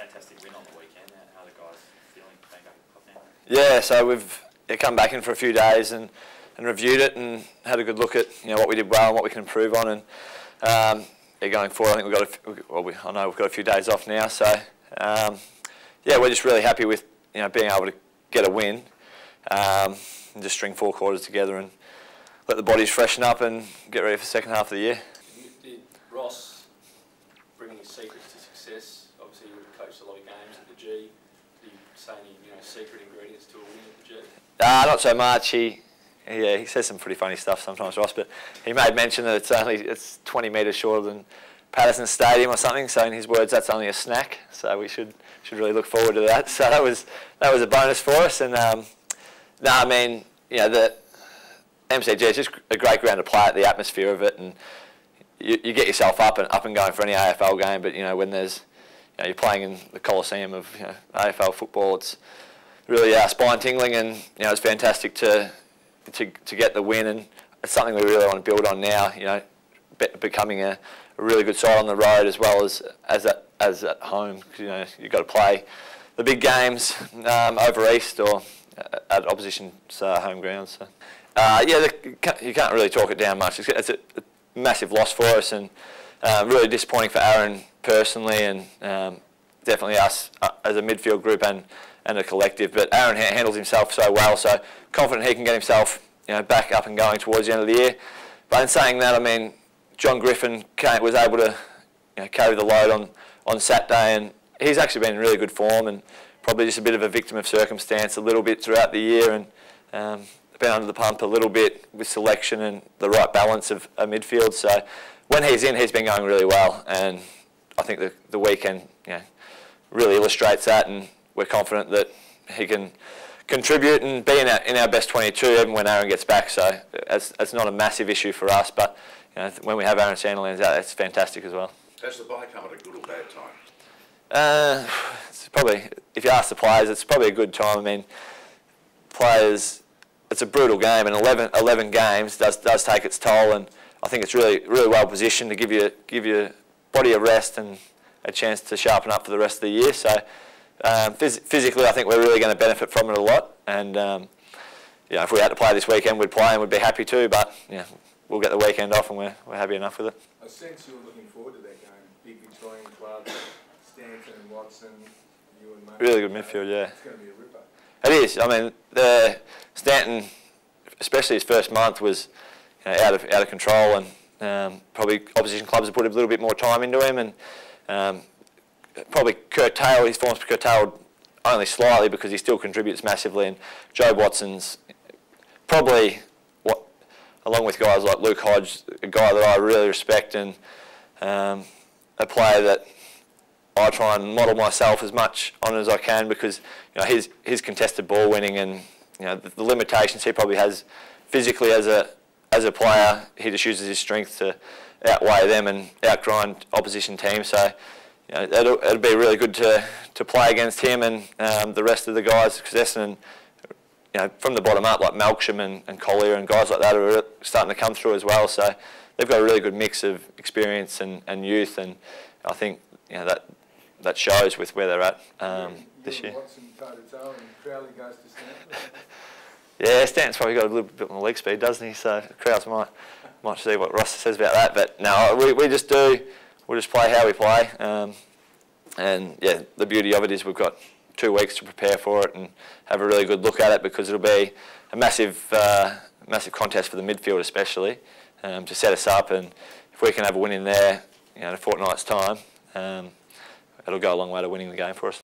fantastic win on the weekend. How are the guys feeling being back in the club now? Yeah, so we've come back in for a few days and reviewed it and had a good look at what we did well and what we can improve on. And going forward, I think I know we've got a few days off now. So yeah, we're just really happy with being able to get a win and just string 4 quarters together and let the bodies freshen up and get ready for the second half of the year. Did Ross bring any secrets to success? Obviously, you would have coached a lot of games at the G. Did he say any secret ingredients to a win at the G? Not so much. He says some pretty funny stuff sometimes, Ross, but he made mention that it's 20 metres shorter than Patterson Stadium or something. So in his words, that's only a snack. So we should really look forward to that. So that was a bonus for us. And I mean, the MCG is just a great ground to play at, the atmosphere of it, and you get yourself up and going for any AFL game. But when there's you're playing in the Coliseum of AFL football, it's really spine tingling, and it's fantastic to get the win, and it's something we really want to build on now. Becoming a really good side on the road as well as at home. You've got to play the big games over east or at opposition's home ground. So you can't really talk it down much. It's a massive loss for us, and really disappointing for Aaron personally, and definitely us as a midfield group and a collective. But Aaron handles himself so well, so confident he can get himself back up and going towards the end of the year. But in saying that, I mean, John Griffin was able to carry the load on Saturday, and he's actually been in really good form, and probably just a bit of a victim of circumstance a little bit throughout the year, and been under the pump a little bit with selection and the right balance of a midfield. So when he's in, he's been going really well, and I think the weekend really illustrates that, and we're confident that he can contribute and be in our best 22 even when Aaron gets back. So it's not a massive issue for us, but when we have Aaron Sandilands out, it's fantastic as well. Has the bye come at a good or bad time? It's probably, if you ask the players, it's probably a good time. I mean, players, it's a brutal game, and 11 games does take its toll, and I think it's really well positioned to give your body a rest and a chance to sharpen up for the rest of the year. So physically, I think we're really going to benefit from it a lot, and if we had to play this weekend, we'd play and we'd be happy to, but we'll get the weekend off and we're happy enough with it. I sense you were looking forward to that game. Big Victorian club, Stanton and Watson, you and Murray. Really good midfield, yeah. It's going to be a ripper. It is. I mean, the Stanton, especially his first month, was out of control, and probably opposition clubs have put a little bit more time into him, and probably his form's curtailed only slightly because he still contributes massively. And Joe Watson's probably, along with guys like Luke Hodge, a guy that I really respect, and a player that I try and model myself as much on as I can, because his contested ball winning and the limitations he probably has physically as a player, he just uses his strength to outweigh them and outgrind opposition teams. So it'll be really good to play against him and the rest of the guys, because Essendon, from the bottom up, like Malcolm and Collier and guys like that are starting to come through as well. So they've got a really good mix of experience and youth, and I think that shows with where they're at this year. Watson, toe, and Crowley goes to Stanton. Yeah, Stanton's probably got a little bit more leg speed, doesn't he? So crowds might see what Ross says about that. But no, we'll just play how we play. And yeah, the beauty of it is we've got 2 weeks to prepare for it and have a really good look at it, because it'll be a massive contest for the midfield especially, to set us up. And if we can have a win in there in a fortnight's time, it'll go a long way to winning the game for us.